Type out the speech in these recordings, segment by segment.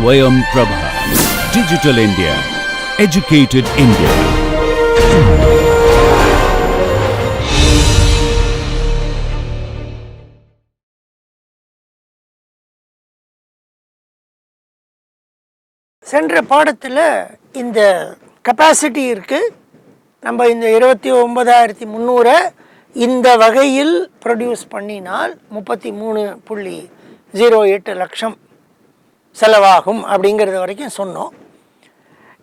Swayam Prabha. Digital India. Educated India. சென்ற பாடத்தில் இந்த கெப்பாசிட்டி இருக்குது. நம்ம இந்த 29,300 இந்த வகையில் ப்ரொடியூஸ் பண்ணினால் 33.08 லட்சம் செலவாகும் அப்படிங்கிறது வரைக்கும் சொன்னோம்.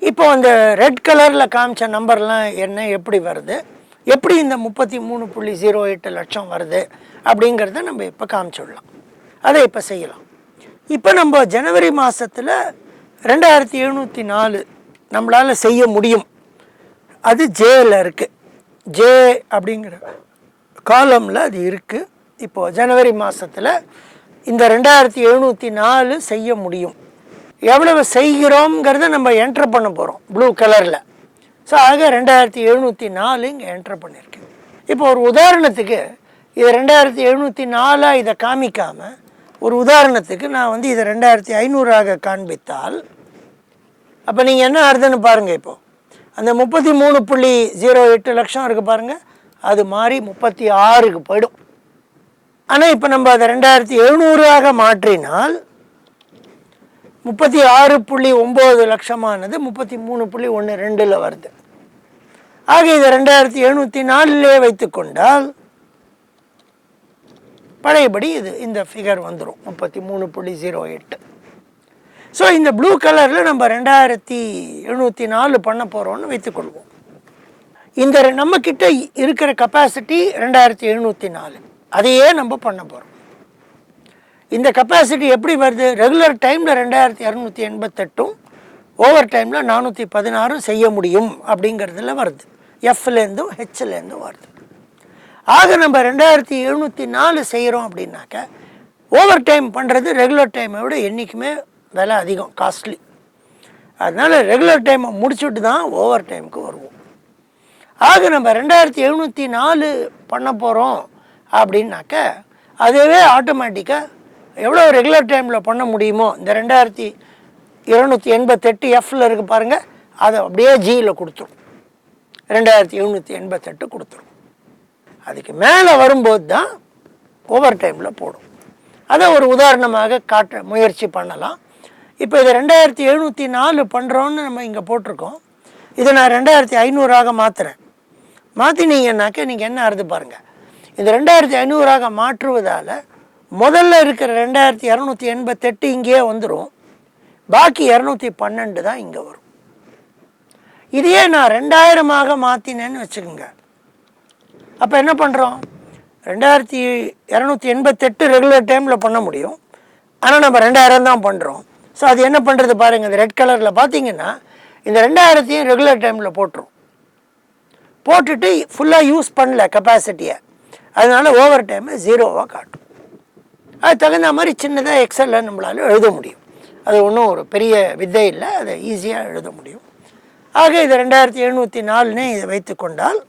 இப்போ அந்த ரெட் கலரில் காமிச்ச நம்பர்லாம் என்ன, எப்படி வருது, எப்படி இந்த 33.08 லட்சம் வருது அப்படிங்கிறத நம்ம இப்போ காமிச்சிடலாம். அதை இப்போ செய்யலாம். இப்போ நம்ம ஜனவரி மாதத்தில் 2704 நம்மளால் செய்ய முடியும். அது ஜேயில் இருக்குது. ஜே அப்படிங்கிற காலமில் அது இருக்குது. இப்போது ஜனவரி மாதத்தில் இந்த 2704 செய்ய முடியும். எவ்வளவு செய்கிறோங்கிறத நம்ம என்ட்ரு பண்ண போகிறோம் ப்ளூ கலரில். ஸோ ஆக 2704 இங்கே என்ட்ரு பண்ணியிருக்கேன். இப்போ ஒரு உதாரணத்துக்கு இது 2704 இதை காமிக்காமல் ஒரு உதாரணத்துக்கு நான் வந்து இதை 2500 காண்பித்தால் அப்போ நீங்கள் என்ன அர்த்தம்னு பாருங்கள். இப்போது அந்த 33.08 லட்சம் இருக்குது பாருங்கள், அது மாதிரி 36க்கு போயிடும். ஆனால் இப்போ நம்ம அதை 2700 மாற்றினால் 36.9 லட்சமானது 33.12 வருது. ஆக இதை 2704 வைத்து கொண்டால் பழையபடி இது இந்த ஃபிகர் வந்துடும் 33.08. ஸோ இந்த ப்ளூ கலரில் நம்ம 2704 பண்ண போகிறோம்னு வைத்துக்கொள்வோம். இந்த நம்மக்கிட்ட இருக்கிற கெப்பாசிட்டி 2704, அதையே நம்ம பண்ண போகிறோம். இந்த கெப்பாசிட்டி எப்படி வருது? ரெகுலர் டைமில் 2288 ஓவர் டைமில் 416 செய்ய முடியும் அப்படிங்கிறதுல வருது. எஃப்லேருந்தும் ஹெச்லேருந்தும் வருது. ஆக நம்ம 2704 செய்கிறோம் அப்படின்னாக்க ஓவர் டைம் பண்ணுறது ரெகுலர் டைமை விட என்றைக்குமே விலை அதிகம், காஸ்ட்லி. அதனால் ரெகுலர் டைமை முடிச்சுட்டு தான் ஓவர் டைமுக்கு வருவோம். ஆக நம்ம 2704 பண்ண போகிறோம் அப்படின்னாக்க அதுவே ஆட்டோமேட்டிக்காக எவ்வளோ ரெகுலர் டைமில் பண்ண முடியுமோ இந்த 2288 எஃப்பில் இருக்குது பாருங்கள், அதை அப்படியே ஜியில் கொடுத்துரும். 2788 கொடுத்துரும். அதுக்கு மேலே வரும்போது தான் ஓவர் டைமில் போடும். அதை ஒரு உதாரணமாக காட்ட முயற்சி பண்ணலாம். இப்போ இதை 2704 பண்ணுறோன்னு நம்ம இங்கே போட்டிருக்கோம். இதை நான் 2500 மாற்றுறேன். மாற்றினீங்கன்னாக்க நீங்கள் என்ன அறுது பாருங்கள். இந்த 2500 மாற்றுவதால் முதல்ல இருக்கிற 2288 இங்கேயே வந்துடும். பாக்கி 212 தான் இங்கே வரும். இதையே நான் 2000 மாற்றினேன்னு வச்சுக்கோங்க. அப்போ என்ன பண்ணுறோம்? 2288 ரெகுலர் டைமில் பண்ண முடியும். ஆனால் நம்ம 2000 தான் பண்ணுறோம். ஸோ அது என்ன பண்ணுறது பாருங்கள். இந்த ரெட் கலரில் பார்த்தீங்கன்னா இந்த 2000 ரெகுலர் டைமில் போட்டுரும். போட்டுட்டு ஃபுல்லாக யூஸ் பண்ணல கெப்பாசிட்டியை, அதனால் ஓவர் டைமை 0 காட்டும். அது தகுந்த மாதிரி சின்னதாக எக்ஸலில் நம்மளால் எழுத முடியும். அது ஒன்றும் ஒரு பெரிய வித்தை இல்லை, அதை ஈஸியாக எழுத முடியும். ஆக இது 2704 இதை வைத்து கொண்டால்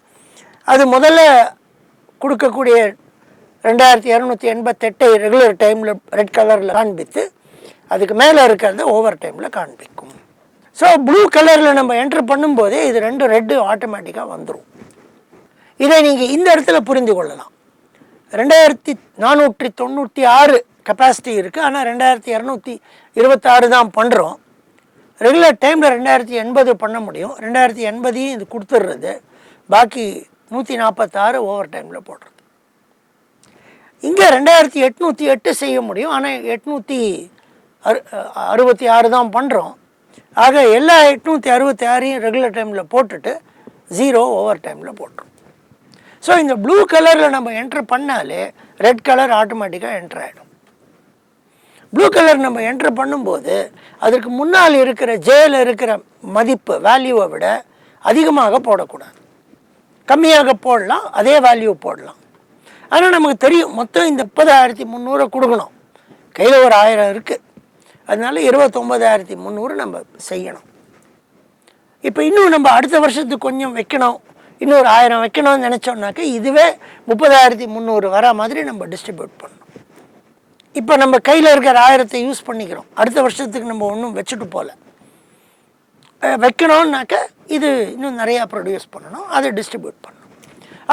அது முதல்ல கொடுக்கக்கூடிய 2288 ரெகுலர் டைமில் ரெட் கலரில் காண்பித்து அதுக்கு மேலே இருக்கிறத ஓவர் டைமில் காண்பிக்கும். ஸோ ப்ளூ கலரில் நம்ம என்ட்ரு பண்ணும்போதே இது ரெட்டு ஆட்டோமேட்டிக்காக வந்துடும். இதை நீங்கள் இந்த இடத்துல புரிந்து கொள்ளலாம். 2496 கெப்பாசிட்டி இருக்குது, ஆனால் 2226 தான் பண்ணுறோம். ரெகுலர் டைமில் 2080 பண்ண முடியும். 2080 இது கொடுத்துட்றது, பாக்கி 146 ஓவர் டைமில் போடுறது. இங்கே 2808 செய்ய முடியும், ஆனால் 866 தான் பண்ணுறோம். ஆக எல்லா 866 ரெகுலர் டைமில் போட்டுட்டு 0 ஓவர் டைமில் போட்டுரும். ஸோ இந்த ப்ளூ கலரில் நம்ம என்ட்ரு பண்ணாலே ரெட் கலர் ஆட்டோமேட்டிக்காக என்ட்ரு ஆகிடும். ப்ளூ கலர் நம்ம என்ட்ரு பண்ணும்போது அதற்கு முன்னால் இருக்கிற ஜேயில் இருக்கிற மதிப்பு வேல்யூவை விட அதிகமாக போடக்கூடாது, கம்மியாக போடலாம், அதே வேல்யூ போடலாம். ஆனால் நமக்கு தெரியும் மொத்தம் இந்த 30,300 கொடுக்கணும், கையில் ஒரு 1000 இருக்குது, அதனால 29,300 நம்ம செய்யணும். இப்போ இன்னும் நம்ம அடுத்த வருஷத்துக்கு கொஞ்சம் வைக்கணும், இன்னொரு 1000 வைக்கணும்னு நினச்சோம்னாக்க இதுவே 30,300 வர மாதிரி நம்ம டிஸ்ட்ரிபியூட் பண்ணணும். இப்போ நம்ம கையில் இருக்கிற 1000 யூஸ் பண்ணிக்கிறோம், அடுத்த வருஷத்துக்கு நம்ம ஒன்றும் வச்சுட்டு போகல. வைக்கணும்னாக்க இது இன்னும் நிறையா ப்ரொடியூஸ் பண்ணணும், அதை டிஸ்ட்ரிபியூட் பண்ணணும்.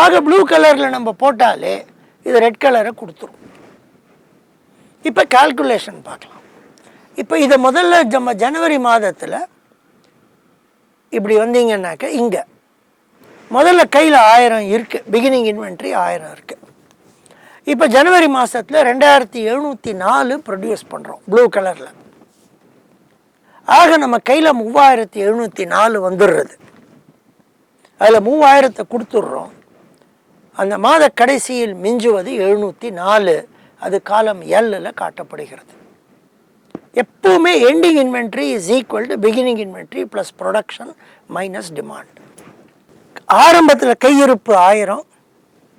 ஆக ப்ளூ கலரில் நம்ம போட்டாலே இது ரெட் கலரை கொடுத்துரும். இப்போ கால்குலேஷன் பார்க்கலாம். இப்போ இதை முதல்ல நம்ம ஜனவரி மாதத்தில் இப்படி வந்தீங்கன்னாக்க இங்கே முதல்ல கையில் 1000 இருக்குது, பிகினிங் இன்வென்ட்ரி 1000 இருக்குது. இப்போ ஜனவரி மாதத்தில் 2704 ப்ரொடியூஸ் பண்ணுறோம் ப்ளூ கலரில். ஆக நம்ம கையில் 3704 வந்துடுறது. அதில் 3000 கொடுத்துட்றோம். அந்த மாத கடைசியில் மிஞ்சுவது 704. அது காலம் எல்லில் காட்டப்படுகிறது. எப்போவுமே ending inventory is equal to beginning inventory plus production minus demand. ஆரம்பத்தில் கையிருப்பு 1000,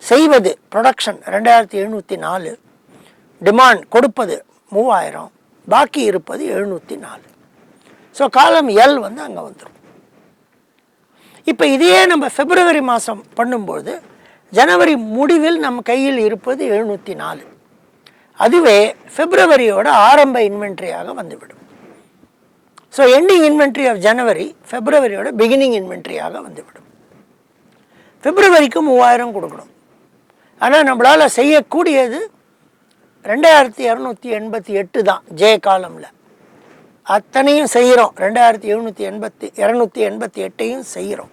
செய்வது ப்ரொடக்ஷன் 2704, டிமாண்ட் கொடுப்பது 3000, பாக்கி இருப்பது 704. ஸோ காலம் எல் வந்து அங்கே வந்துடும். இப்போ இதையே நம்ம பிப்ரவரி மாதம் பண்ணும்போது ஜனவரி முடிவில் நம்ம கையில் இருப்பது 704. அதுவே பிப்ரவரியோட ஆரம்ப இன்வென்ட்ரியாக வந்துவிடும். So ending inventory of January பிப்ரவரியோட பிகினிங் இன்வென்ட்ரியாக வந்துவிடும். பிப்ரவரிக்கு 3000 கொடுக்கணும். ஆனால் நம்மளால் செய்யக்கூடியது 2288 தான் ஜே காலமில். அத்தனையும் செய்கிறோம், 288 செய்கிறோம்.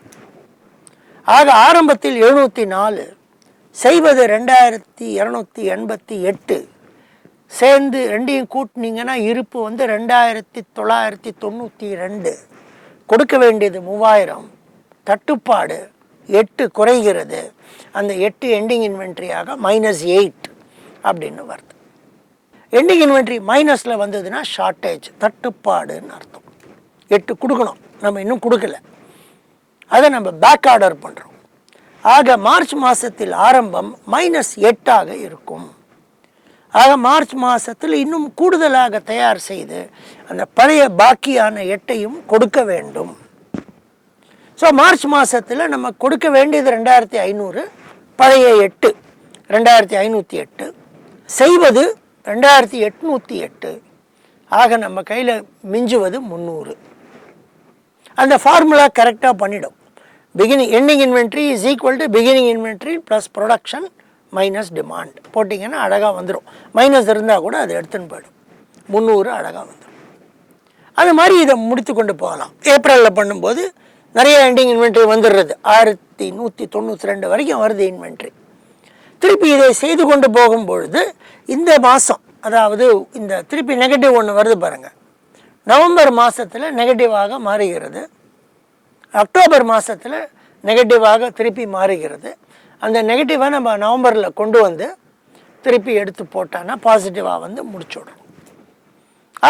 ஆக ஆரம்பத்தில் 704, செய்வது 2288, சேர்ந்து ரெண்டையும் கூட்டினீங்கன்னா இருப்பு வந்து 2992. கொடுக்க வேண்டியது 3000, தட்டுப்பாடு 8 குறைகிறது. அந்த 8 எண்டிங் இன்வென்ட்ரியாக -8 அப்படின்னு வருது. எண்டிங் இன்வென்ட்ரி மைனஸில் வந்ததுன்னா ஷார்ட்டேஜ், தட்டுப்பாடுன்னு அர்த்தம். 8 கொடுக்கணும், நம்ம இன்னும் கொடுக்கல, அதை நம்ம பேக் ஆர்டர் பண்ணுறோம். ஆக மார்ச் மாதத்தில் ஆரம்பம் -8 இருக்கும். ஆக மார்ச் மாதத்தில் இன்னும் கூடுதலாக தயார் செய்து அந்த பழைய பாக்கியான 8ஐயும் கொடுக்க வேண்டும். ஸோ மார்ச் மாதத்தில் நம்ம கொடுக்க வேண்டியது 2500, பழைய 8 2508, செய்வது 2808. ஆக நம்ம கையில் மிஞ்சுவது 300. அந்த ஃபார்முலா கரெக்டாக பண்ணிடும். Ending inventory is equal to beginning inventory plus production minus demand போட்டிங்கன்னா அழகாக வந்துடும். மைனஸ் இருந்தால் கூட அது எடுத்துன்னு போயிடும். 300 அழகாக வந்துடும். அது மாதிரி இதை முடித்து கொண்டு போகலாம். ஏப்ரலில் பண்ணும்போது நிறைய எண்டிங் இன்வென்ட்ரி வந்துடுறது. 1192 வரைக்கும் வருது இன்வென்ட்ரி. திருப்பி இதை செய்து கொண்டு போகும்பொழுது இந்த மாதம், அதாவது இந்த திருப்பி நெகட்டிவ் ஒன்று வருது பாருங்கள். நவம்பர் மாதத்தில் நெகட்டிவாக மாறுகிறது, அக்டோபர் மாதத்தில் நெகட்டிவாக திருப்பி மாறுகிறது. அந்த நெகட்டிவை நம்ம நவம்பரில் கொண்டு வந்து திருப்பி எடுத்து போட்டான்னா பாசிட்டிவாக வந்து முடிச்சுடுறோம்.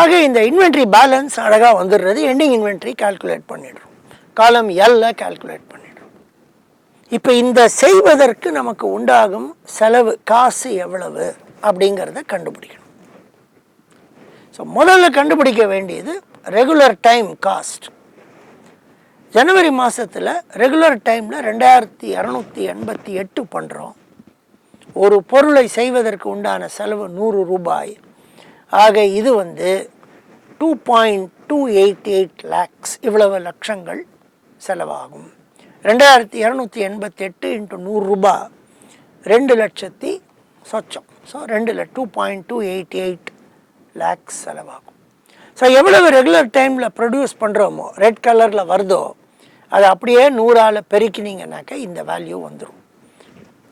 ஆக இந்த இன்வென்ட்ரி பேலன்ஸ் அழகாக வந்துடுறது. எண்டிங் இன்வென்ட்ரி கால்குலேட் பண்ணிடுறோம், காலம் எல்ல கால்குலேட் பண்ணிடுறோம். இப்போ இந்த செய்வதற்கு நமக்கு உண்டாகும் செலவு காசு எவ்வளவு அப்படிங்கிறத கண்டுபிடிக்கணும். ஸோ முதல்ல கண்டுபிடிக்க வேண்டியது ரெகுலர் டைம் காஸ்ட். ஜனவரி மாதத்தில் ரெகுலர் டைமில் 2288 பண்ணுறோம். ஒரு பொருளை செய்வதற்கு உண்டான செலவு 100 ரூபாய். ஆக இது வந்து 2.288 lakhs, இவ்வளவு லட்சங்கள் செலவாகும். 2288 × 100 ரூபாய் 2 லட்சத்தி சொச்சம். ஸோ 2.288 lakhs செலவாகும். ஸோ எவ்வளவு ரெகுலர் டைமில் ப்ரொடியூஸ் பண்ணுறோமோ, ரெட் கலரில் வருதோ, அதை அப்படியே 100ஆல் பெருக்கினீங்கன்னாக்க இந்த வேல்யூ வந்துடும்.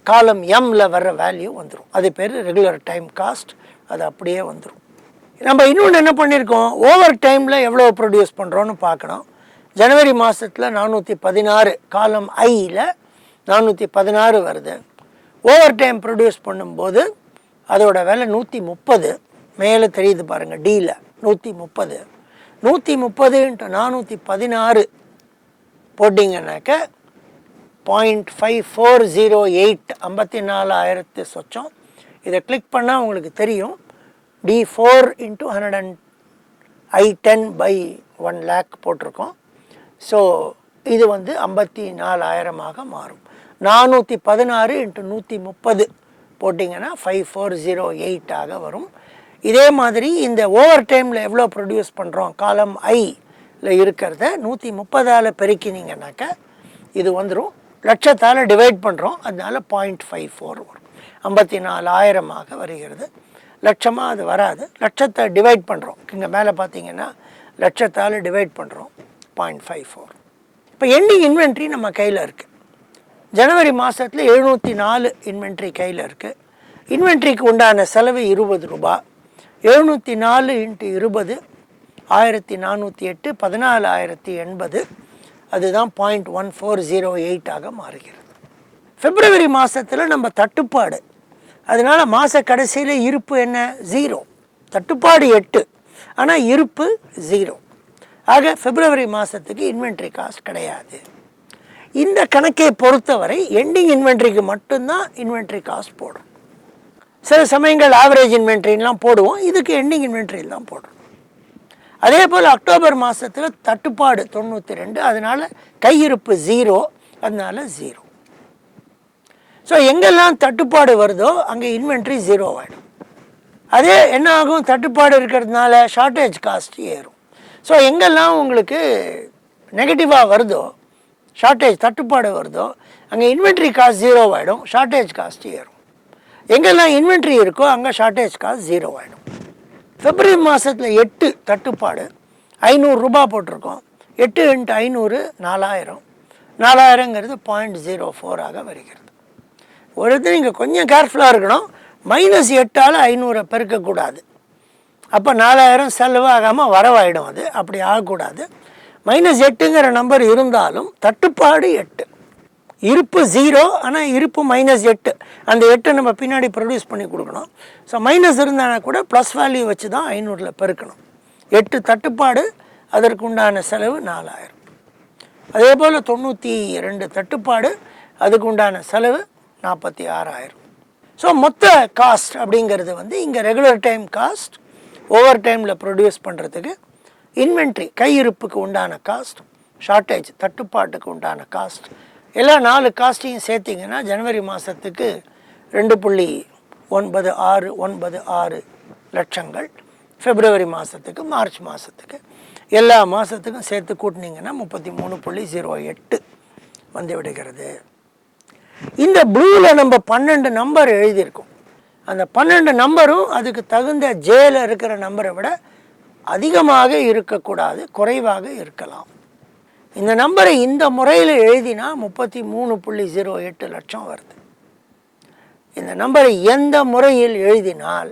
காலம் எம்மில் வர்ற வேல்யூ வந்துடும். அது பேர் ரெகுலர் டைம் காஸ்ட். அது அப்படியே வந்துடும். நம்ம இன்னொன்று என்ன பண்ணியிருக்கோம், ஓவர் டைமில் எவ்வளோ ப்ரொடியூஸ் பண்ணுறோன்னு பார்க்கணும். ஜனவரி மாதத்தில் 416, காலம் ஐயில் 416 வருது. ஓவர் டைம் ப்ரொடியூஸ் பண்ணும்போது அதோட விலை 130. மேலே தெரியுது பாருங்கள், டியில் 130. 130 × 416 போட்டிங்கன்னாக்க 0.5408, 54,000 சொச்சம். இதை கிளிக் பண்ணால் உங்களுக்கு தெரியும். D4 × 100 I10/1 lakh போட்டிருக்கோம். ஸோ இது வந்து 54,000 மாறும். 416 × 130 போட்டிங்கன்னா 5408 வரும். இதே மாதிரி இந்த ஓவர் டைமில் எவ்வளோ ப்ரொடியூஸ் பண்ணுறோம் காலம் ஐயில் இருக்கிறத 130ஆல் பெருக்கினீங்கன்னாக்கா இது வந்துடும். லட்சத்தால் டிவைட் பண்ணுறோம், அதனால 0.54 வரும். 54,000 வருகிறது. லட்சமாக அது வராது. லட்சத்தை டிவைட் பண்ணுறோம், இங்கே மேலே பார்த்தீங்கன்னா லட்சத்தால் டிவைட் பண்ணுறோம் 0.54. இப்போ எண்டிங் இன்வென்ட்ரி நம்ம கையில் இருக்குது. ஜனவரி மாதத்தில் 704 இன்வென்ட்ரி கையில் இருக்குது. இன்வென்ட்ரிக்கு உண்டான செலவு 20 ரூபா. 704 × 20 1408 14,080. அதுதான் 0.1408 மாறுகிறது. பிப்ரவரி மாதத்தில் நம்ம தட்டுப்பாடு, அதனால் மாத கடைசியில் இருப்பு என்ன? 0. தட்டுப்பாடு 8, ஆனால் இருப்பு 0. ஆக பிப்ரவரி மாதத்துக்கு இன்வென்ட்ரி காஸ்ட் கிடையாது. இந்த கணக்கை பொறுத்தவரை எண்டிங் இன்வென்ட்ரிக்கு மட்டும்தான் இன்வென்ட்ரி காஸ்ட் போடுறோம். சில சமயங்கள் ஆவரேஜ் இன்வென்ட்ரிலாம் போடுவோம், இதுக்கு எண்டிங் இன்வென்ட்ரியில் தான் போடுறோம். அதே போல் அக்டோபர் மாதத்தில் தட்டுப்பாடு 92, அதனால் கையிருப்பு 0, அதனால் 0. ஸோ எங்கெல்லாம் தட்டுப்பாடு வருதோ அங்கே இன்வென்ட்ரி 0 ஆகிடும். அதே என்ன ஆகும்? தட்டுப்பாடு இருக்கிறதுனால ஷார்ட்டேஜ் காஸ்ட் ஏறும். ஸோ எங்கெல்லாம் உங்களுக்கு நெகட்டிவாக வருதோ, ஷார்ட்டேஜ் தட்டுப்பாடு வருதோ, அங்கே இன்வென்ட்ரி காஸ்ட் 0 ஆகிடும், ஷார்ட்டேஜ் காஸ்ட் ஏறும். எங்கெல்லாம் இன்வென்ட்ரி இருக்கோ அங்கே ஷார்ட்டேஜ் காஸ்ட் 0 ஆகிடும். பிப்ரவரி மாதத்தில் 8 தட்டுப்பாடு, 500 ரூபா போட்டிருக்கோம். 8 × 500 4000. 4000ங்கிறது 0.04 வருகிறது. ஒரு இது நீங்கள் கொஞ்சம் கேர்ஃபுல்லாக இருக்கணும். -8ஆல் 500 பெருக்கக்கூடாது. அப்போ 4000 செலவாகாமல் வரவாயிடும். அது அப்படி ஆகக்கூடாது. -8ங்கிற நம்பர் இருந்தாலும் தட்டுப்பாடு 8, இருப்பு 0, ஆனால் இருப்பு -8. அந்த 8 நம்ம பின்னாடி ப்ரொடியூஸ் பண்ணி கொடுக்கணும். ஸோ மைனஸ் இருந்தானா கூட ப்ளஸ் வேல்யூ வச்சு தான் 500ல் பெருக்கணும். 8 தட்டுப்பாடு, அதற்கு உண்டான செலவு 4000. அதே போல் 92 தட்டுப்பாடு, அதுக்கு உண்டான செலவு 46,000. ஸோ மொத்த காஸ்ட் அப்படிங்கிறது இங்கே ரெகுலர் டைம் காஸ்ட், ஓவர் டைமில் ப்ரொடியூஸ் பண்ணுறதுக்கு, இன்வென்ட்ரி கையிருப்புக்கு உண்டான காஸ்ட், ஷார்ட்டேஜ் தட்டுப்பாட்டுக்கு உண்டான காஸ்ட், எல்லா 4 காஸ்ட்டையும் சேர்த்திங்கன்னா ஜனவரி மாதத்துக்கு 2.9696 லட்சங்கள். பிப்ரவரி மாதத்துக்கு, மார்ச் மாதத்துக்கு, எல்லா மாதத்துக்கும் சேர்த்து கூட்டினீங்கன்னா 33.08 வந்து விடுகிறது. இந்த ப்ளூவில் நம்ம 12 நம்பர் எழுதியிருக்கோம். அந்த 12 நம்பரும் அதுக்கு தகுந்த ஜேல இருக்கிற நம்பரை விட அதிகமாக இருக்கக்கூடாது, குறைவாக இருக்கலாம். இந்த நம்பரை இந்த முறையில் எழுதினா 33.08 லட்சம் வருது. இந்த நம்பரை எந்த முறையில் எழுதினால்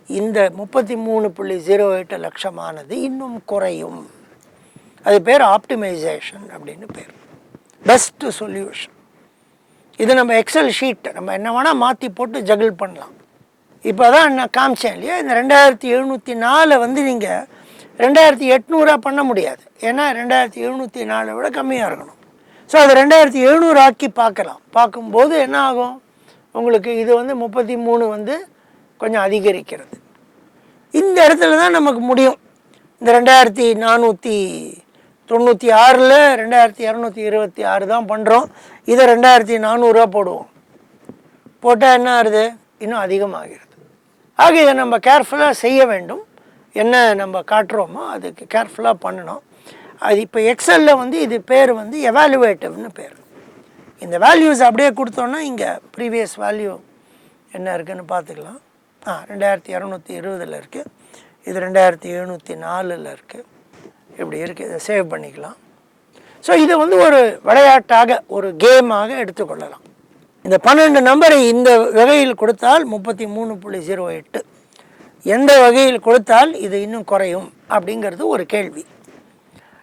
இந்த 33.08 லட்சமானது இன்னும் குறையும். அது பேர் ஆப்டிமைசேஷன் அப்படின்னு பேர், பெஸ்ட் சொல்யூஷன். இது நம்ம எக்ஸல் ஷீட் நம்ம என்ன வேணால் மாற்றி போட்டு ஜகிள் பண்ணலாம். இப்போ தான் நான் காமிச்சேன் இல்லையா, இந்த 2704 நீங்கள் 2800 பண்ண முடியாது. ஏன்னா 2704 விட கம்மியாக இருக்கணும். ஸோ அது 2700 ஆக்கி பார்க்கலாம். பார்க்கும்போது என்ன ஆகும் உங்களுக்கு? இது 33 கொஞ்சம் அதிகரிக்கிறது. இந்த இடத்துல தான் நமக்கு முடியும். இந்த 2496 2226 தான் பண்ணுறோம். இதை 2400 போடுவோம். போட்டால் என்ன ஆகுது? இன்னும் அதிகமாகிறது. ஆக இதை நம்ம கேர்ஃபுல்லாக செய்ய வேண்டும். என்ன நம்ம காட்டுறோமோ அதுக்கு கேர்ஃபுல்லாக பண்ணணும். அது இப்போ எக்ஸலில் இது பேர் எவாலுவேட்டிவ்னு பேர். இந்த வேல்யூஸ் அப்படியே கொடுத்தோன்னா இங்கே ப்ரீவியஸ் வேல்யூ என்ன இருக்குதுன்னு பார்த்துக்கலாம். 2220 இருக்குது, இது 2704 இருக்குது, இப்படி இருக்குது. இதை சேவ் பண்ணிக்கலாம். ஸோ இதை ஒரு விளையாட்டாக, ஒரு கேமாக எடுத்துக்கொள்ளலாம். இந்த 12 நம்பரை இந்த வகையில் கொடுத்தால் 33.08, எந்த வகையில் கொடுத்தால் இது இன்னும் குறையும் அப்படிங்கிறது ஒரு கேள்வி.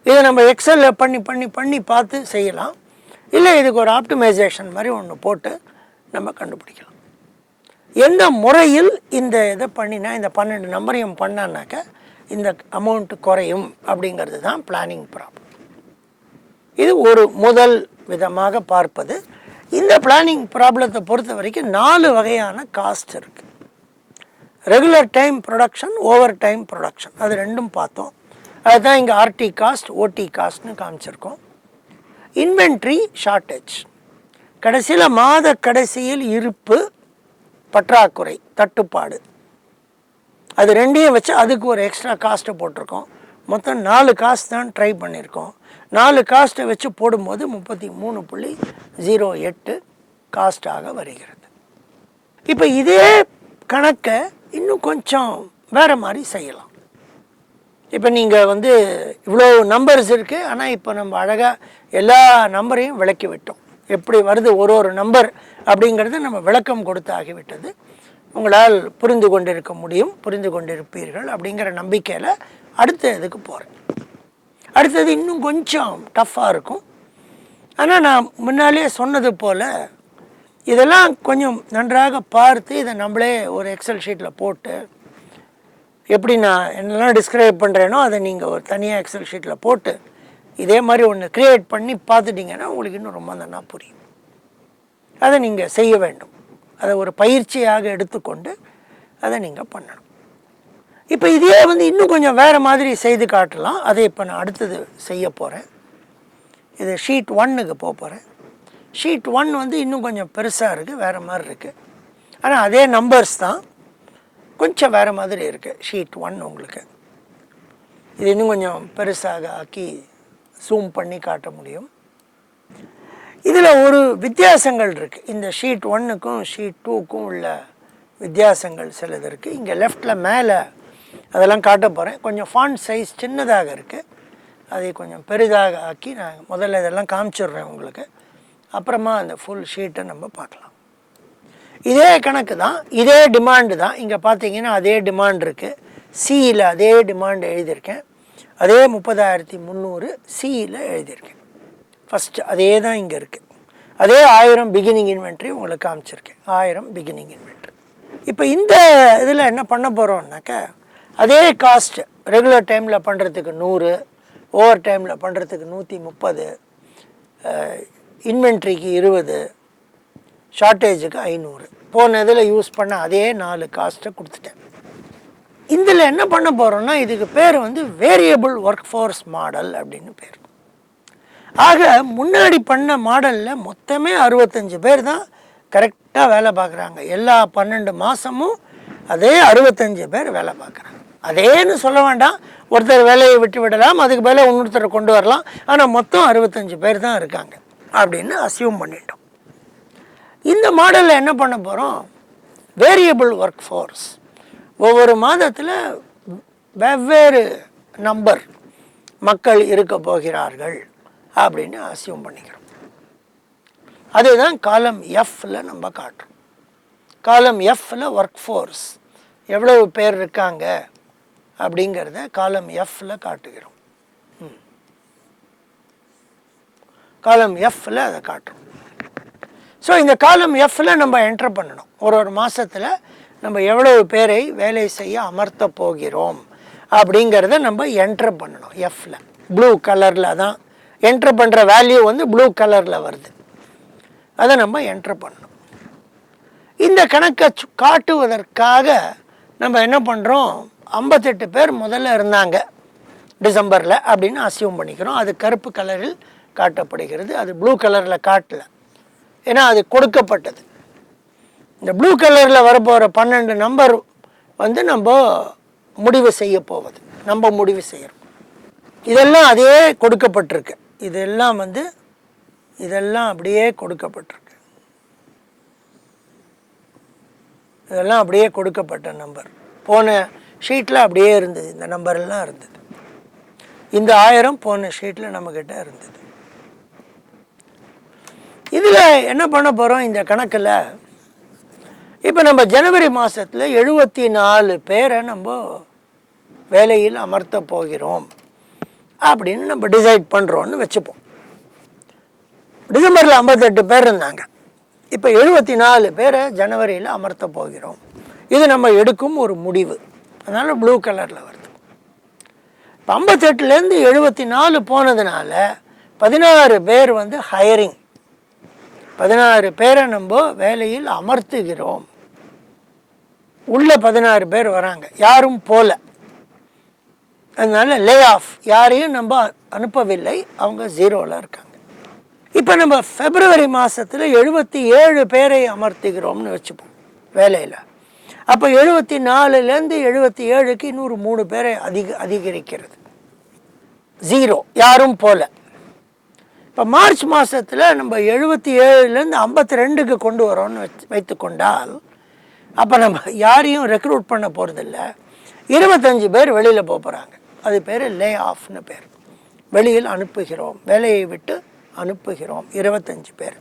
இதை நம்ம எக்ஸலில் பண்ணி பண்ணி பண்ணி பார்த்து செய்யலாம். இல்லை இதுக்கு ஒரு ஆப்டிமைசேஷன் மாதிரி ஒன்று போட்டு நம்ம கண்டுபிடிக்கலாம். எந்த முறையில் இந்த இதை பண்ணினா, இந்த 12 நம்பரையும் பண்ணான்னாக்க இந்த அமௌண்ட் குறையும் அப்படிங்கிறது தான் பிளானிங் ப்ராப்ளம். இது ஒரு முதல் விதமாக பார்ப்பது. இந்த பிளானிங் ப்ராப்ளத்தை பொறுத்த வரைக்கும் 4 வகையான காஸ்ட் இருக்குது. Regular time production, over time production, அது ரெண்டும் பார்த்தோம். அதுதான் இங்கே ஆர்டி காஸ்ட், ஓடி காஸ்ட்னு காமிச்சிருக்கோம். இன்வென்ட்ரி, ஷார்ட்டேஜ், கடைசியில் மாத கடைசியில் இருப்பு, பற்றாக்குறை, தட்டுப்பாடு, அது ரெண்டையும் வச்சு அதுக்கு ஒரு எக்ஸ்ட்ரா காஸ்ட்டை போட்டிருக்கோம். மொத்தம் 4 காஸ்ட் தான் ட்ரை பண்ணியிருக்கோம். 4 காஸ்ட்டை வச்சு போடும்போது 33.08 காஸ்டாக வருகிறது. இப்போ இதே கணக்கை இன்னும் கொஞ்சம் வேறு மாதிரி செய்யலாம். இப்போ நீங்கள் வந்து இவ்வளோ நம்பர்ஸ் இருக்குது, ஆனால் இப்போ நம்ம அழகாக எல்லா நம்பரையும் விளக்கி விட்டோம். எப்படி வருது ஒரு நம்பர் அப்படிங்கிறது நம்ம விளக்கம் கொடுத்து ஆகிவிட்டது. உங்களால் புரிந்து கொண்டிருப்பீர்கள் அப்படிங்கிற நம்பிக்கையில் அடுத்த இதுக்கு போகிறேன். அடுத்தது இன்னும் கொஞ்சம் டஃப்பாக இருக்கும். ஆனால் நான் முன்னாலே சொன்னது போல் இதெல்லாம் கொஞ்சம் நன்றாக பார்த்து இதை நம்மளே ஒரு எக்ஸல் ஷீட்டில் போட்டு எப்படி நான் என்னெல்லாம் டிஸ்கிரைப் பண்ணுறேனோ அதை நீங்கள் ஒரு தனியாக எக்ஸல் ஷீட்டில் போட்டு இதே மாதிரி ஒன்று க்ரியேட் பண்ணி பார்த்துட்டிங்கன்னா உங்களுக்கு இன்னும் ரொம்ப நல்லா புரியும். அதை நீங்கள் செய்ய வேண்டும். அதை ஒரு பயிற்சியாக எடுத்துக்கொண்டு அதை நீங்கள் பண்ணணும். இப்போ இதே வந்து இன்னும் கொஞ்சம் வேறு மாதிரி செய்து காட்டலாம். அதை இப்போ நான் அடுத்தது செய்ய போகிறேன். இது ஷீட் 1க்கு போக போகிறேன். ஷீட் 1 வந்து இன்னும் கொஞ்சம் பெருசாக இருக்குது, வேறு மாதிரி இருக்குது. ஆனால் அதே நம்பர்ஸ் தான், கொஞ்சம் வேறு மாதிரி இருக்குது ஷீட் 1 உங்களுக்கு. இது இன்னும் கொஞ்சம் பெருசாக ஆக்கி ஜூம் பண்ணி காட்ட முடியும். இதில் ஒரு வித்தியாசங்கள் இருக்குது. இந்த ஷீட் 1க்கும் ஷீட் 2க்கும் உள்ள வித்தியாசங்கள் சிலது இருக்குது. இங்கே லெஃப்டில் மேலே அதெல்லாம் காட்ட போகிறேன். கொஞ்சம் ஃபாண்ட் சைஸ் சின்னதாக இருக்குது. அதை கொஞ்சம் பெரிதாக ஆக்கி நான் முதல்ல இதெல்லாம் காமிச்சிடுறேன் உங்களுக்கு. அப்புறமா அந்த ஃபுல் ஷீட்டை நம்ம பார்க்கலாம். இதே கணக்கு தான், இதே டிமாண்டு தான். இங்கே பார்த்தீங்கன்னா அதே டிமாண்ட் இருக்குது. சியில் அதே டிமாண்ட் எழுதியிருக்கேன். அதே 30,300 சியில் எழுதியிருக்கேன். ஃபஸ்ட்டு அதே தான் இங்கே இருக்குது. அதே 1000 பிகினிங் இன்வென்ட்ரி உங்களுக்கு காமிச்சிருக்கேன். 1000 பிகினிங் இன்வென்ட்ரி. இப்போ இந்த இதில் என்ன பண்ண போகிறோம்னாக்கா அதே காஸ்ட் ரெகுலர் டைமில் பண்ணுறதுக்கு 100, ஓவர் டைமில் பண்ணுறதுக்கு 130, இன்வென்ட்ரிக்கு 20, ஷார்ட்டேஜுக்கு 500. போன இதில் யூஸ் பண்ண அதே 4 காஸ்ட்டை கொடுத்துட்டேன். இதில் என்ன பண்ண போகிறோம்னா இதுக்கு பேர் வந்து வேரியபிள் ஒர்க் ஃபோர்ஸ் மாடல் அப்படின்னு பேர். ஆக முன்னாடி பண்ண மாடலில் மொத்தமே 65 பேர் தான் கரெக்டாக வேலை பார்க்குறாங்க. எல்லா 12 மாதமும் அதே 65 பேர் வேலை பார்க்குறாங்க. அதேன்னு சொல்ல வேண்டாம், ஒருத்தர் வேலையை விட்டு விடலாம், அதுக்கு மேலே இன்னொருத்தரை கொண்டு வரலாம். ஆனால் மொத்தம் 65 பேர் தான் இருக்காங்க அப்படின்னு அசியூம் பண்ணிட்டோம். இந்த மாடலில் என்ன பண்ண போகிறோம், வேரியபிள் ஒர்க் ஃபோர்ஸ் ஒவ்வொரு மாதத்தில் வெவ்வேறு நம்பர் மக்கள் இருக்க போகிறார்கள் அப்படின்னு அசியூம் பண்ணிக்கிறோம். அதுதான் காலம் எஃப்ல நம்ம காட்டுறோம். காலம் எஃப்ல ஒர்க் ஃபோர்ஸ் எவ்வளவு பேர் இருக்காங்க அப்படிங்கிறத காலம் எஃப்ல காட்டுகிறோம். காலம் எஃப்ல அதை காட்டுறோம். ஸோ இந்த காலம் எஃப்ல நம்ம என்டர் பண்ணணும். ஒரு மாதத்தில் நம்ம எவ்வளவு பேரை வேலை செய்ய அமர்த்த போகிறோம் அப்படிங்கிறத நம்ம என்டர் பண்ணணும். எஃப்ல ப்ளூ கலரில் தான் என்டர் பண்ணுற வேல்யூ வந்து ப்ளூ கலரில் வருது. அதை நம்ம என்டர் பண்ணணும். இந்த கணக்கை காட்டுவதற்காக நம்ம என்ன பண்ணுறோம், 58 பேர் முதல்ல இருந்தாங்க டிசம்பரில் அப்படின்னு அசியூம் பண்ணிக்கிறோம். அது கருப்பு கலரில் காட்டப்படுகிறது. அது ப்ளூ கலரில் காட்டல, ஏன்னா அது கொடுக்கப்பட்டது. இந்த ப்ளூ கலரில் வரப்போகிற 12 நம்பர் வந்து நம்ம முடிவு செய்ய போவது, நம்ம முடிவு செய்கிறோம். இதெல்லாம் அதே கொடுக்கப்பட்டிருக்கு. இதெல்லாம் வந்து இதெல்லாம் அப்படியே கொடுக்கப்பட்டிருக்கு. இதெல்லாம் அப்படியே கொடுக்கப்பட்ட நம்பர். போன ஷீட்டில் அப்படியே இருந்தது, இந்த நம்பர்லாம் இருந்தது. இந்த 1000 போன ஷீட்டில் நம்மக்கிட்ட இருந்தது. இதில் என்ன பண்ண போகிறோம், இந்த கணக்கில் இப்போ நம்ம ஜனவரி மாதத்தில் 74 பேரை நம்ம வேலையில் அமர்த்த போகிறோம் அப்படின்னு நம்ம டிசைட் பண்ணுறோன்னு வச்சுப்போம். டிசம்பரில் 58 பேர் இருந்தாங்க. இப்போ 74 பேரை ஜனவரியில் அமர்த்த போகிறோம். இது நம்ம எடுக்கும் ஒரு முடிவு. அதனால் ப்ளூ கலரில் வருது. இப்போ 58லேருந்து 74 போனதுனால 16 பேர் வந்து ஹையரிங், 16 பேரை நம்ம வேலையில் அமர்த்துகிறோம். உள்ள 16 பேர் வராங்க, யாரும் போல. அதனால லே ஆஃப், யாரையும் நம்ம அனுப்பவில்லை, அவங்க 0ல் இருக்காங்க. இப்போ நம்ம பிப்ரவரி மாதத்தில் 77 பேரை அமர்த்துகிறோம்னு வச்சுப்போம் வேலையில். அப்போ 74லேருந்து 77க்கு இன்னொரு 3 பேரை அதிகரிக்கிறது. 0 யாரும் போல. இப்போ மார்ச் மாதத்தில் நம்ம 77லேருந்து 52க்கு கொண்டு வரோன்னு வைத்து கொண்டால், அப்போ நம்ம யாரையும் ரெக்ரூட் பண்ண போகிறதில்ல. 25 பேர் வெளியில் போகிறாங்க. அது பேர் லே ஆஃப்னு பேர். வெளியில் அனுப்புகிறோம், வேலையை விட்டு அனுப்புகிறோம் 25 பேர்.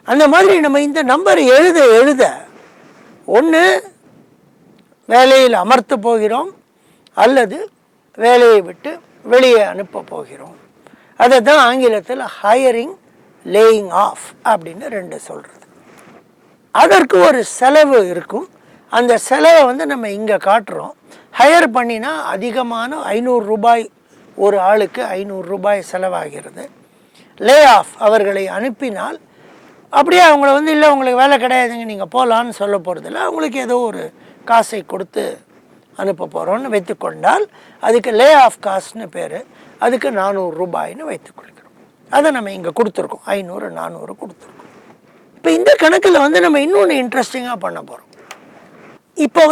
அந்த மாதிரி நம்ம இந்த நம்பர் எழுத ஒன்று வேலையில் அமர்த்த போகிறோம், அல்லது வேலையை விட்டு வெளியே அனுப்ப போகிறோம். அதை தான் ஆங்கிலத்தில் ஹையரிங், லேயிங் ஆஃப் அப்படின்னு 2 சொல்கிறது. அதற்கு ஒரு செலவு இருக்கும். அந்த செலவை நம்ம இங்கே காட்டுறோம். ஹையர் பண்ணினா அதிகமான 500 ரூபாய், ஒரு ஆளுக்கு 500 ரூபாய் செலவாகிறது. லே ஆஃப் அவர்களை அனுப்பினால் அப்படியே அவங்கள இல்லை உங்களுக்கு வேலை கிடையாதுங்க நீங்கள் போகலான்னு சொல்ல போகிறதில்ல, அவங்களுக்கு ஏதோ ஒரு காசை கொடுத்து அனுப்ப போகிறோன்னு வைத்துக்கொண்டால் அதுக்கு லே ஆஃப் காஸ்ட்னு பேர். அதுக்கு 400 ரூபாய்னு வைத்துக்கொள்கிறோம். அதை நம்ம இங்கே கொடுத்துருக்கோம், 500 400 கொடுத்துருக்கோம். இப்போ இந்த கணக்கில் நம்ம இன்னொன்று இன்ட்ரெஸ்டிங்காக பண்ண போகிறோம். இப்போ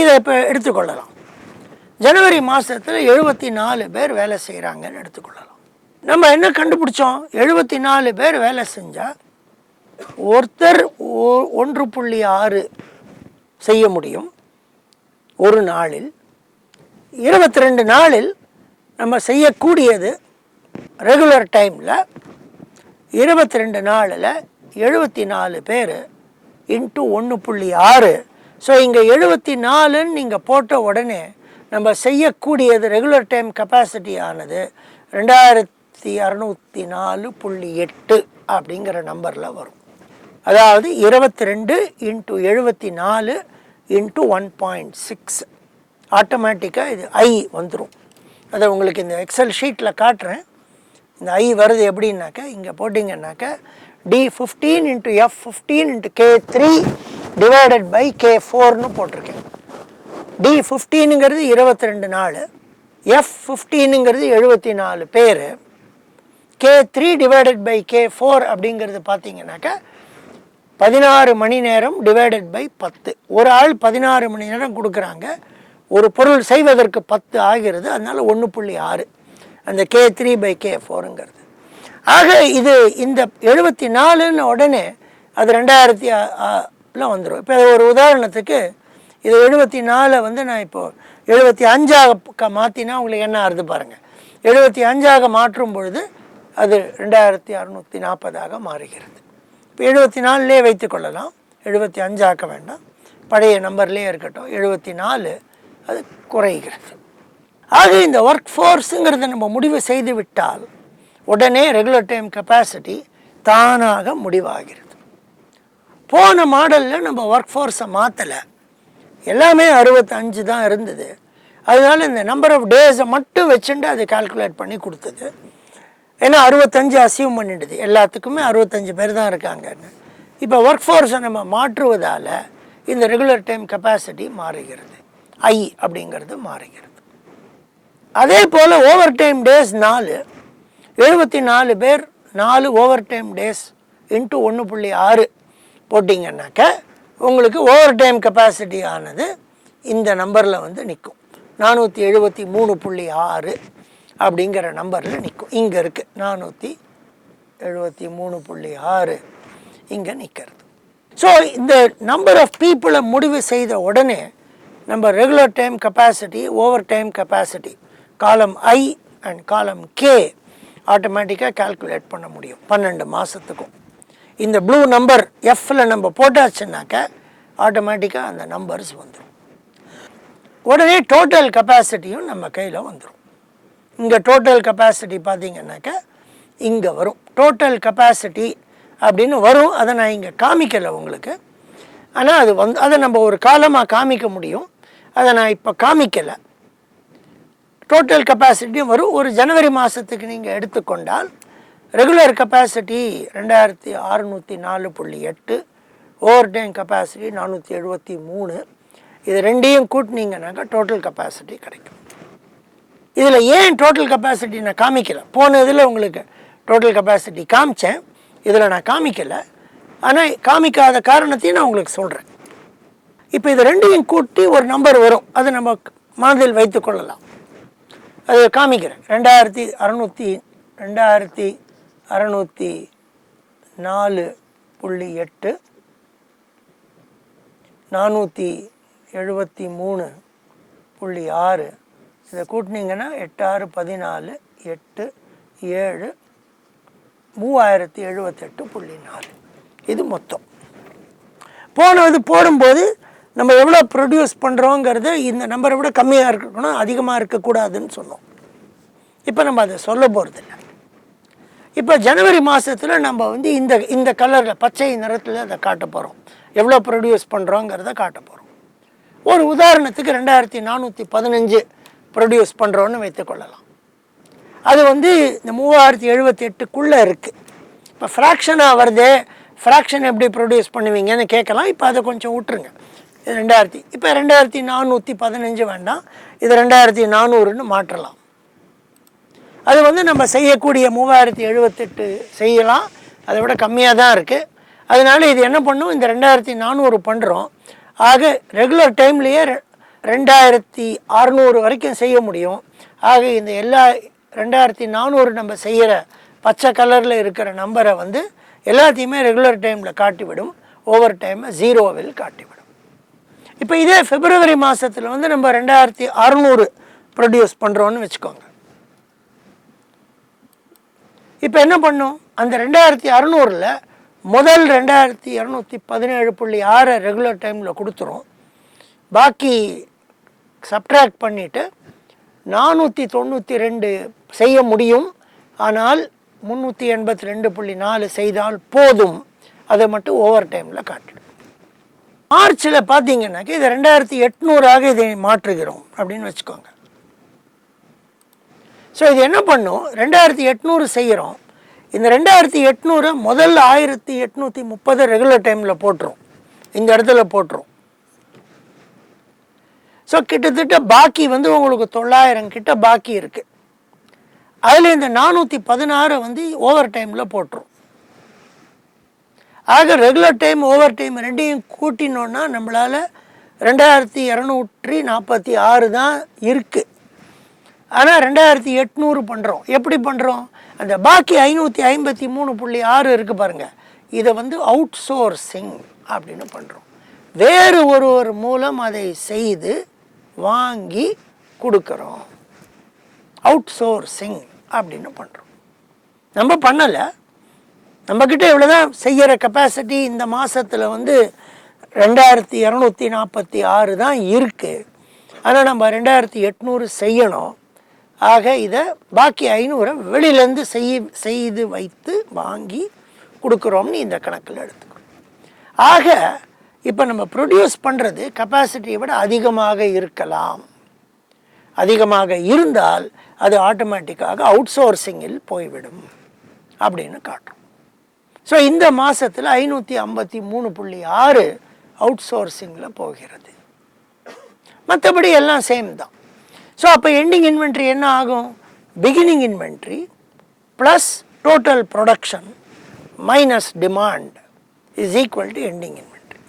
இதை இப்போ எடுத்துக்கொள்ளலாம். ஜனவரி மாதத்தில் 74 பேர் வேலை செய்கிறாங்கன்னு எடுத்துக்கொள்ளலாம். நம்ம என்ன கண்டுபிடிச்சோம்? 74 பேர் வேலை செஞ்சால் ஒருத்தர் 1.6 செய்ய முடியும் ஒரு நாளில். 22 நாளில் நம்ம செய்யக்கூடியது ரெகுலர் டைமில் 22 நாளில் 74 பேர் இன்ட்டு 1.6. ஸோ இங்கே 74ன்னு நீங்கள் போட்ட உடனே நம்ம செய்யக்கூடியது ரெகுலர் டைம் கெப்பாசிட்டி ஆனது 2604.8 அப்படிங்கிற நம்பரில் வரும். அதாவது 22 இன்ட்டு 74 இன்ட்டு 1.6. ஆட்டோமேட்டிக்காக இது ஐ வந்துடும். அதை உங்களுக்கு இந்த எக்ஸல் ஷீட்டில் காட்டுறேன். இந்த ஐ வருது எப்படின்னாக்கா, இங்கே போட்டிங்கன்னாக்கா D15 into F15 into K3 divided by K4ன்னு போட்டிருக்கேன். D15ங்கிறது 22 நாள், F15ங்கிறது 74 பேர், K3 டிவைடட் பை K4 அப்படிங்கிறது பார்த்தீங்கன்னாக்கா 16 மணி நேரம் டிவைடட் பை 10. ஒரு ஆள் 16 மணி நேரம் கொடுக்குறாங்க, ஒரு பொருள் செய்வதற்கு 10 ஆகிறது. அதனால் 1.6 அந்த K3 பை K4ங்கிறது. ஆக இது இந்த 74ன்னு உடனே அது 2000 வந்துடும். இப்போ ஒரு உதாரணத்துக்கு இது 74 நான் இப்போது 75 மாற்றினா உங்களுக்கு என்ன ஆகுது பாருங்கள். 75 மாற்றும் பொழுது அது 2640 மாறுகிறது. இப்போ 74லே வைத்து கொள்ளலாம், 75 ஆக்க வேண்டாம், பழைய நம்பர்லேயே இருக்கட்டும். 74 அது குறைகிறது. ஆக இந்த ஒர்க் ஃபோர்ஸுங்கிறத நம்ம முடிவு செய்து விட்டால் உடனே ரெகுலர் டைம் கெப்பாசிட்டி தானாக முடிவாகிறது. போன மாடலில் நம்ம ஒர்க் ஃபோர்ஸை மாற்றலை, எல்லாமே 65 தான் இருந்தது. அதனால இந்த நம்பர் ஆஃப் டேஸை மட்டும் வச்சுட்டு அது கால்குலேட் பண்ணி கொடுத்தது. ஏன்னா 65 அசீவ் பண்ணிடுது, எல்லாத்துக்குமே 65 பேர் தான் இருக்காங்கன்னு. இப்போ ஒர்க் ஃபோர்ஸை நம்ம மாற்றுவதால் இந்த ரெகுலர் டைம் கெப்பாசிட்டி மாறுகிறது, ஐ அப்படிங்கிறது மாறுகிறது. அதே போல் ஓவர் டைம் டேஸ் 4, 74 பேர் 4 ஓவர் டைம் டேஸ் இன்ட்டு 1.6 போட்டிங்கன்னாக்க உங்களுக்கு ஓவர் டைம் கெப்பாசிட்டி ஆனது இந்த நம்பரில் நிற்கும். 473.6 அப்படிங்கிற நம்பரில் நிற்கும். இங்கே இருக்குது 473.6 இங்கே நிற்கிறது. ஸோ இந்த நம்பர் ஆஃப் பீப்புளை முடிவு செய்த உடனே நம்ம regular time capacity, over time capacity, காலம் ஐ அண்ட் காலம் கே ஆட்டோமேட்டிக்காக கால்குலேட் பண்ண முடியும் 12 மாதத்துக்கும். இந்த ப்ளூ நம்பர் எஃப்பில் நம்ம போட்டாச்சுன்னாக்க ஆட்டோமேட்டிக்காக அந்த நம்பர்ஸ் வந்துடும். உடனே டோட்டல் கெப்பாசிட்டியும் நம்ம கையில் வந்துடும். இங்கே டோட்டல் கெப்பாசிட்டி பார்த்தீங்கன்னாக்க இங்கே வரும், டோட்டல் கெப்பாசிட்டி அப்படின்னு வரும். அதை நான் இங்கே காமிக்கலை உங்களுக்கு, ஆனால் அது அதை நம்ம ஒரு காலமாக காமிக்க முடியும். அதை நான் இப்போ காமிக்கலை. டோட்டல் கெப்பாசிட்டியும் வரும். ஒரு ஜனவரி மாதத்துக்கு நீங்கள் எடுத்துக்கொண்டால் regular capacity 2604.8, over time capacity 473. இது ரெண்டையும் கூட்டினீங்கன்னாக்கா டோட்டல் கெப்பாசிட்டி கிடைக்கும். இதில் ஏன் டோட்டல் கெப்பாசிட்டி நான் காமிக்கலை, போன இதில் உங்களுக்கு டோட்டல் கெப்பாசிட்டி காமித்தேன், இதில் நான் காமிக்கலை. ஆனால் காமிக்காத காரணத்தையும் நான் உங்களுக்கு சொல்கிறேன். இப்போ இது ரெண்டையும் கூட்டி ஒரு நம்பர் வரும், அதை நம்ம மனதில் வைத்து கொள்ளலாம். அது காமிக்கிறேன். 2604.8 473.6 இதை கூட்டினீங்கன்னா 8 6 14 8 7 3078.4 இது மொத்தம். போனது போடும்போது நம்ம எவ்வளோ ப்ரொடியூஸ் பண்ணுறோங்கிறது இந்த நம்பரை விட கம்மியாக இருக்கணும், அதிகமாக இருக்கக்கூடாதுன்னு சொன்னோம். இப்போ நம்ம அதை சொல்ல போகிறதில்ல. இப்போ ஜனவரி மாதத்தில் நம்ம வந்து இந்த கலரில் பச்சை நிறத்தில் அதை காட்ட போகிறோம், எவ்வளோ ப்ரொடியூஸ் பண்ணுறோங்கிறத காட்ட போகிறோம். ஒரு உதாரணத்துக்கு 2415 ப்ரொடியூஸ் பண்ணுறோன்னு வைத்துக்கொள்ளலாம். அது வந்து இந்த 3078க்குள்ளே இருக்குது. இப்போ ஃப்ராக்ஷனாக வருது, ஃப்ராக்ஷன் எப்படி ப்ரொடியூஸ் பண்ணுவீங்கன்னு கேட்கலாம். இப்போ அதை கொஞ்சம் விட்டுருங்க. இது 2000, இப்போ 2415 வேண்டாம், இது 2400ன்னு மாற்றலாம். அது வந்து நம்ம செய்யக்கூடிய 3078 செய்யலாம், அதை விட கம்மியாக தான் இருக்குது. அதனால் இது என்ன பண்ணும், இந்த 2400 பண்ணுறோம். ஆக ரெகுலர் டைம்லேயே 2600 வரைக்கும் செய்ய முடியும். ஆக இந்த எல்லா 2400 நம்ம செய்கிற பச்சை கலரில் இருக்கிற நம்பரை வந்து எல்லாத்தையுமே ரெகுலர் டைமில் காட்டிவிடும், ஓவர் டைமை 0வில் காட்டிவிடும். இப்போ இதே பிப்ரவரி மாதத்தில் வந்து நம்ம 2600 ப்ரொடியூஸ் பண்ணுறோன்னு வச்சுக்கோங்க. இப்போ என்ன பண்ணும், அந்த 2600ல் முதல் 2217.6 ரெகுலர் டைமில் கொடுத்துரும். பாக்கி சப்ட்ராக்ட் பண்ணிவிட்டு 492 செய்ய முடியும், ஆனால் 382.4 செய்தால் போதும், அதை மட்டும் ஓவர் டைமில் காட்டிடும். மார்ச்சில் பார்த்தீங்கன்னாக்கா இது 2800ஆக இதை மாற்றுகிறோம் அப்படின்னு வச்சுக்கோங்க. ஸோ இது என்ன பண்ணும், 2800 செய்கிறோம். இந்த 2800 முதல்ல 1830 ரெகுலர் டைமில் போட்டுரும், இந்த இடத்துல போட்டுரும். ஸோ கிட்டத்தட்ட பாக்கி வந்து உங்களுக்கு 900 கிட்ட பாக்கி இருக்குது. அதில் இந்த 416 வந்து ஓவர் டைமில் போட்டுரும். ஆக ரெகுலர் டைம் ஓவர் டைம் ரெண்டையும் கூட்டினோன்னா நம்மளால் 2246 தான் இருக்குது. ஆனால் 2800 பண்ணுறோம். எப்படி பண்ணுறோம், அந்த பாக்கி 553.6 இருக்குது பாருங்கள், இதை வந்து அவுட் சோர்சிங் அப்படின்னு பண்ணுறோம். வேறு ஒருவர் மூலம் அதை செய்து வாங்கி கொடுக்குறோம், அவுட் சோர்சிங் அப்படின்னு பண்ணுறோம். நம்ம பண்ணலை, நம்மக்கிட்ட இவ்வளோ தான் செய்கிற கெப்பாசிட்டி. இந்த மாதத்தில் வந்து 2246 தான் இருக்குது. ஆனால் நம்ம 2800 செய்யணும். ஆக இதை பாக்கி 500 வெளியிலேருந்து செய்து வைத்து வாங்கி கொடுக்குறோம்னு இந்த கணக்கில் எடுத்துக்கிறோம். ஆக இப்போ நம்ம ப்ரொடியூஸ் பண்ணுறது கெப்பாசிட்டியை விட அதிகமாக இருக்கலாம். அதிகமாக இருந்தால் அது ஆட்டோமேட்டிக்காக அவுட் சோர்சிங்கில் போய்விடும் அப்படின்னு காட்டும். ஸோ இந்த மாதத்தில் 553.6 அவுட் சோர்சிங்கில் போகிறது. மற்றபடி எல்லாம் சேம் தான். ஸோ அப்போ எண்டிங் இன்வென்ட்ரி என்ன ஆகும், beginning inventory plus total production minus demand is equal to ending inventory.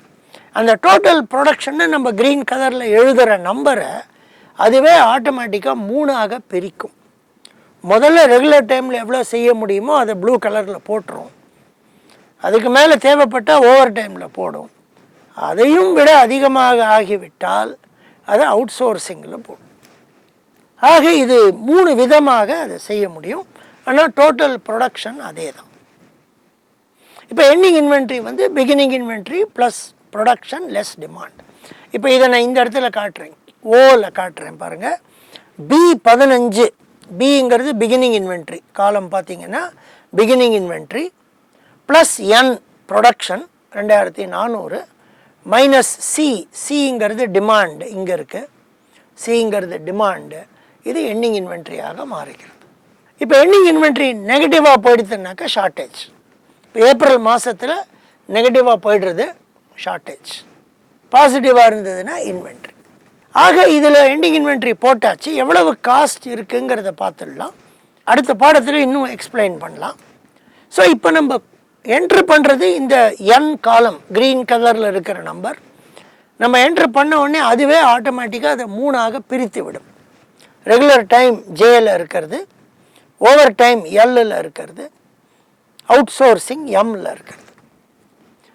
அந்த டோட்டல் ப்ரொடக்ஷன்னு நம்ம க்ரீன் கலரில் எழுதுகிற நம்பரை அதுவே ஆட்டோமேட்டிக்காக 3ஆக பிரிக்கும். முதல்ல ரெகுலர் டைமில் எவ்வளோ செய்ய முடியுமோ அதை ப்ளூ கலரில் போட்டுரும். அதுக்கு மேலே தேவைப்பட்டால் ஓவர் டைமில் போடும். அதையும் விட அதிகமாக ஆகிவிட்டால் அதை அவுட் சோர்சிங்கில் போடும். ஆக இது 3 விதமாக அதை செய்ய முடியும். ஆனால் டோட்டல் ப்ரொடக்ஷன் அதே தான். இப்போ எண்டிங் இன்வென்ட்ரி வந்து beginning inventory plus production less demand. இப்போ இதை நான் இந்த இடத்துல காட்டுறேன், ஓவில் காட்டுறேன் பாருங்கள். B15, பிங்கிறது பிகினிங் இன்வென்ட்ரி காலம் பார்த்தீங்கன்னா beginning inventory plus N production 2400 minus சிங்கிறது டிமாண்டு, இங்கே இருக்குது சிங்கிறது டிமாண்டு, இது எண்டிங் இன்வென்ட்ரியாக மாறுகிறது. இப்போ எண்டிங் இன்வென்ட்ரி நெகட்டிவாக போயிடுதுனாக்கா ஷார்ட்டேஜ். இப்போ ஏப்ரல் மாதத்தில் நெகட்டிவாக போய்டுறது ஷார்ட்டேஜ், பாசிட்டிவாக இருந்ததுன்னா இன்வென்ட்ரி. ஆக இதில் எண்டிங் இன்வென்ட்ரி போட்டாச்சு, எவ்வளவு காஸ்ட் இருக்குங்கிறத பார்த்துடலாம். அடுத்த பாடத்தில் இன்னும் எக்ஸ்பிளைன் பண்ணலாம். ஸோ இப்போ நம்ம என்ட்ரு பண்ணுறது இந்த என் காலம் க்ரீன் கலரில் இருக்கிற நம்பர். நம்ம என்ட்ரு பண்ண உடனே அதுவே ஆட்டோமேட்டிக்காக அதை 3ஆக பிரித்து விடும். ரெகுலர் டைம் ஜேயில் இருக்கிறது, ஓவர் டைம் எல்லில் இருக்கிறது, அவுட் சோர்சிங் எம்மில் இருக்கிறது.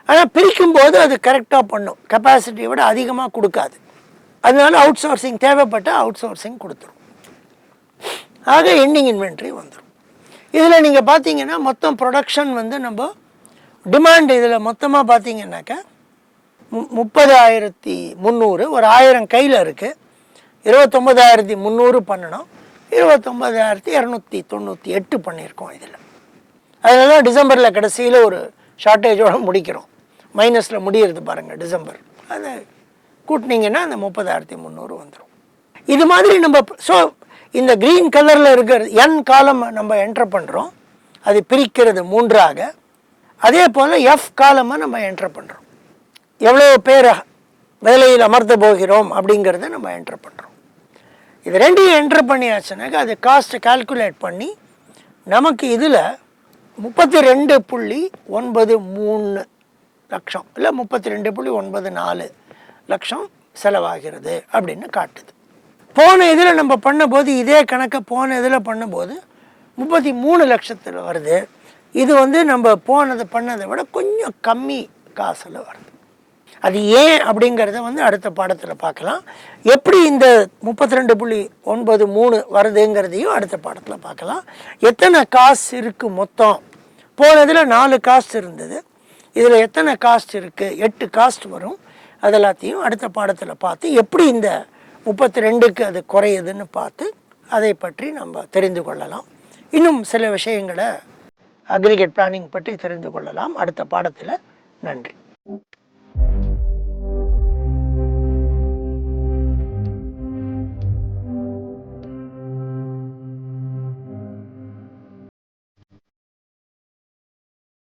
ஆனால் பிரிக்கும்போது அது கரெக்டாக பண்ணும், கெப்பாசிட்டியை விட அதிகமாக கொடுக்காது. அதனால அவுட் சோர்சிங் தேவைப்பட்டால் அவுட் சோர்சிங் கொடுத்துரும். ஆக எண்டிங் இன்வென்ட்ரி வந்துடும். இதில் நீங்கள் பார்த்தீங்கன்னா மொத்தம் ப்ரொடக்ஷன் வந்து நம்ம டிமாண்ட் இதில் மொத்தமாக பார்த்தீங்கன்னாக்கா 30,300, ஒரு 1000 கையில் இருக்குது. 29,300 பண்ணணும், 29,298 பண்ணியிருக்கோம். இதில் அதனால தான் டிசம்பரில் கடைசியில் ஒரு ஷார்ட்டேஜோடு முடிக்கிறோம். மைனஸில் முடியறது பாருங்கள் டிசம்பர். அதை கூட்டினீங்கன்னா அந்த 30,300 வந்துடும். இது மாதிரி நம்ம ஸோ இந்த க்ரீன் கலரில் இருக்கிற என் காலம் நம்ம என்ட்ரு பண்ணுறோம், அது பிரிக்கிறது 3ஆக. அதே போல் எஃப் காலமாக நம்ம என்ட்ரு பண்ணுறோம், எவ்வளோ பேர் வேலையில் அமர்த்த போகிறோம் அப்படிங்கிறத நம்ம என்ட்ரு பண்ணுறோம். இது ரெண்டையும் என்ட்ரு பண்ணியாச்சுனாக்கா அது காஸ்ட்டை கால்குலேட் பண்ணி நமக்கு இதில் 32.93 லட்சம் இல்லை 32.94 லட்சம் செலவாகிறது அப்படின்னு காட்டுது. போன இதில் நம்ம பண்ணும்போது இதே கணக்கை போன இதில் பண்ணும்போது 33 லட்சத்தில் வருது. இது வந்து நம்ம பண்ணதை விட கொஞ்சம் கம்மி காசில் வருது. அது ஏன் அப்படிங்கிறத வந்து அடுத்த பாடத்தில் பார்க்கலாம். எப்படி இந்த 32.93 வருதுங்கிறதையும் அடுத்த பாடத்தில் பார்க்கலாம். எத்தனை காசு இருக்குது மொத்தம், போனதில் 4 காஸ்ட் இருந்தது, இதில் எத்தனை காஸ்ட் இருக்குது, 8 காஸ்ட் வரும். அதெல்லாத்தையும் அடுத்த பாடத்தில் பார்த்து எப்படி இந்த 32க்கு அது குறையுதுன்னு பார்த்து அதை பற்றி நம்ம தெரிந்து கொள்ளலாம். இன்னும் சில விஷயங்களை அக்ரிகேட் பிளானிங் பற்றி தெரிந்து கொள்ளலாம் அடுத்த பாடத்தில். நன்றி.